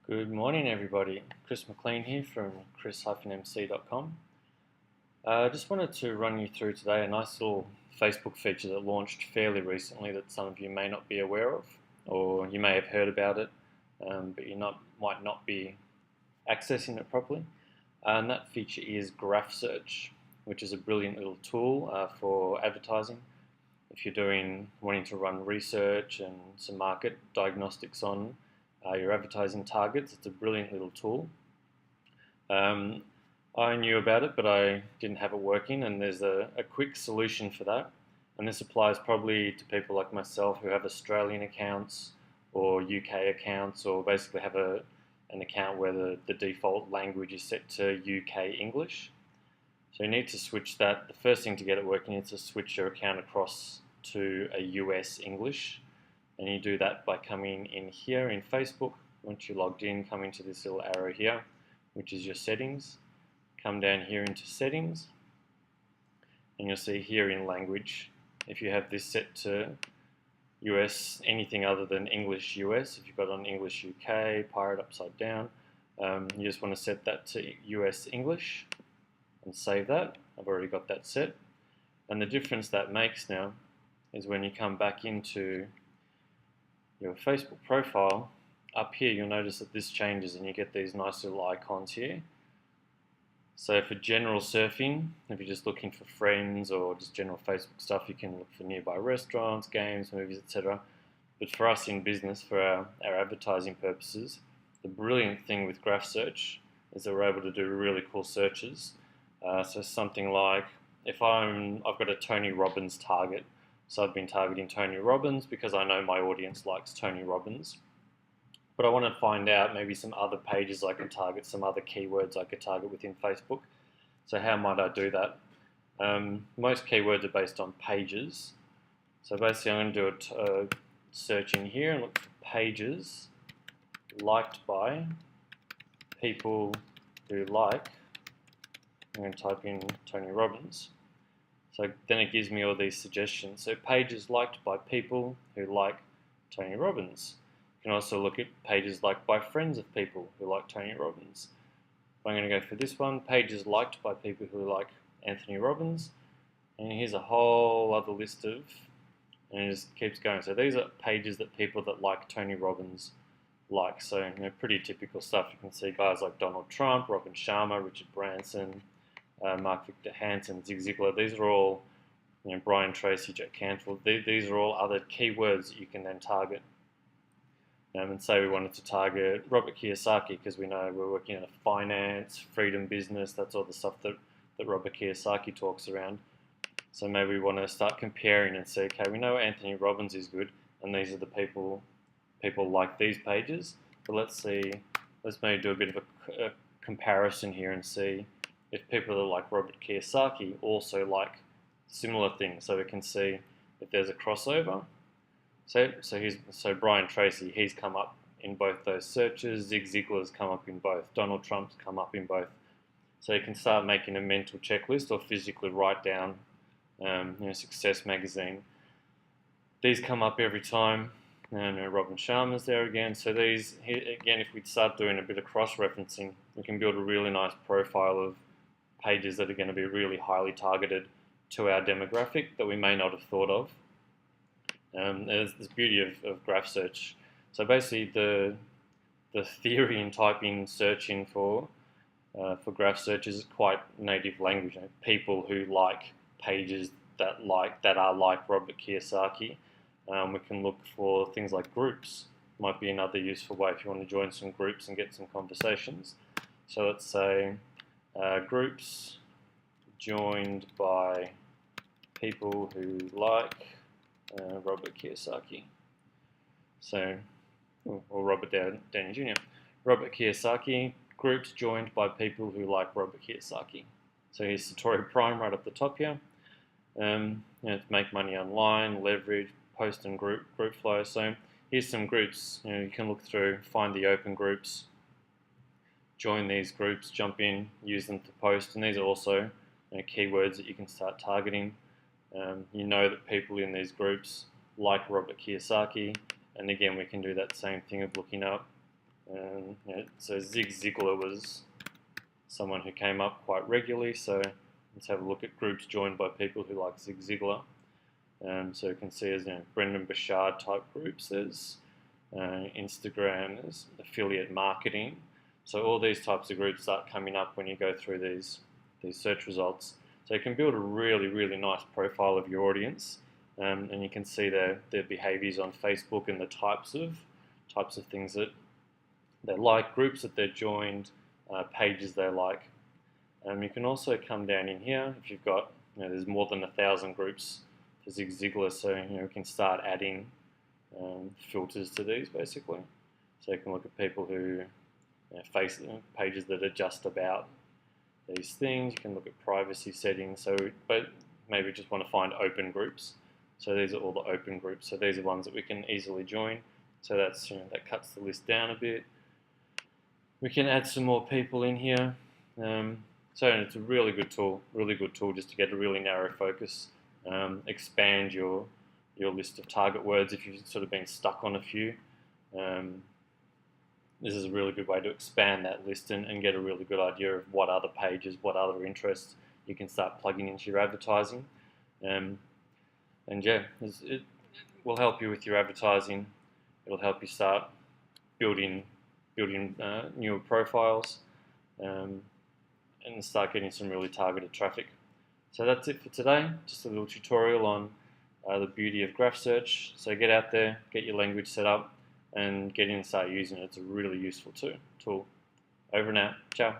Good morning, everybody. Chris McLean here from chris-mc.com. I just wanted to run you through today a nice little Facebook feature that launched fairly recently that some of you may not be aware of, or you may have heard about it, but you might not be accessing it properly. And that feature is Graph Search, which is a brilliant little tool for advertising. If you're wanting to run research and some market diagnostics on your advertising targets, it's a brilliant little tool. I knew about it, but I didn't have it working, and there's a quick solution for that. And this applies probably to people like myself who have Australian accounts or UK accounts, or basically have an account where the default language is set to UK English. So you need to switch that. The first thing to get it working is to switch your account across to a US English. And you do that by coming in here in Facebook. Once you're logged in, come into this little arrow here, which is your settings. Come down here into settings, and you'll see here in language, if you have this set to US, anything other than English US, if you've got on English UK, pirate upside down, you just want to set that to US English and save that. I've already got that set. And the difference that makes now is when you come back into your Facebook profile, up here you'll notice that this changes and you get these nice little icons here. So for general surfing, if you're just looking for friends or just general Facebook stuff, you can look for nearby restaurants, games, movies, etc. But for us in business, for our advertising purposes, the brilliant thing with Graph Search is that we're able to do really cool searches. So something like, if I've got a Tony Robbins target, so I've been targeting Tony Robbins because I know my audience likes Tony Robbins. But I want to find out maybe some other pages I can target, some other keywords I could target within Facebook. So how might I do that? Most keywords are based on pages. So basically I'm going to do a search in here and look for pages liked by people who like. I'm going to type in Tony Robbins. So then it gives me all these suggestions. So pages liked by people who like Tony Robbins. You can also look at pages liked by friends of people who like Tony Robbins. I'm going to go for this one, pages liked by people who like Anthony Robbins. And here's a whole other list of, and it just keeps going. So these are pages that people that like Tony Robbins like. So pretty typical stuff. You can see guys like Donald Trump, Robin Sharma, Richard Branson, Mark Victor Hansen, Zig Ziglar. These are all, Brian Tracy, Jack Canfield. These are all other keywords that you can then target. And say we wanted to target Robert Kiyosaki because we know we're working in a finance, freedom business. That's all the stuff that Robert Kiyosaki talks around. So maybe we want to start comparing and say, okay, we know Anthony Robbins is good, and these are the people like these pages. But let's maybe do a bit of a comparison here and see if people that like Robert Kiyosaki also like similar things, so we can see if there's a crossover. So Brian Tracy, he's come up in both those searches. Zig Ziglar's come up in both. Donald Trump's come up in both. So you can start making a mental checklist or physically write down, Success Magazine. These come up every time. Robin Sharma's there again. So these, again, if we start doing a bit of cross-referencing, we can build a really nice profile of pages that are going to be really highly targeted to our demographic that we may not have thought of. There's this beauty of Graph Search. So basically the theory in typing, searching for Graph Search is quite native language. People who like pages that are like Robert Kiyosaki. We can look for things like groups. Might be another useful way if you want to join some groups and get some conversations. So let's say groups joined by people who like Robert Kiyosaki. So, or Robert Downey Jr. Robert Kiyosaki, groups joined by people who like Robert Kiyosaki. So here's Satori Prime right up the top here. To make money online, leverage, post and group flow. So here's some groups. You can look through, find the open groups, join these groups, jump in, use them to post, and these are also keywords that you can start targeting. You know that people in these groups like Robert Kiyosaki, and again we can do that same thing of looking up So Zig Ziglar was someone who came up quite regularly. So let's have a look at groups joined by people who like Zig Ziglar. So you can see there's Brendan Burchard type groups. There's Instagram. There's affiliate marketing. So all these types of groups start coming up when you go through these search results. So you can build a really nice profile of your audience, and you can see their behaviours on Facebook and the types of things that they like, groups that they're joined, pages they like. You can also come down in here if you've got, there's more than 1,000 groups for Zig Ziglar, so we can start adding filters to these basically. So you can look at people who face pages that are just about these things. You can look at privacy settings. So, but maybe just want to find open groups. So these are all the open groups. So these are ones that we can easily join. So that's that cuts the list down a bit. We can add some more people in here. So it's a really good tool just to get a really narrow focus. Expand your list of target words if you've sort of been stuck on a few. This is a really good way to expand that list and get a really good idea of what other pages, what other interests you can start plugging into your advertising. And yeah, it will help you with your advertising. It'll help you start building newer profiles and start getting some really targeted traffic. So that's it for today. Just a little tutorial on the beauty of graph search. So get out there, get your language set up, and get in and start using it. It's a really useful tool. Over and out. Ciao.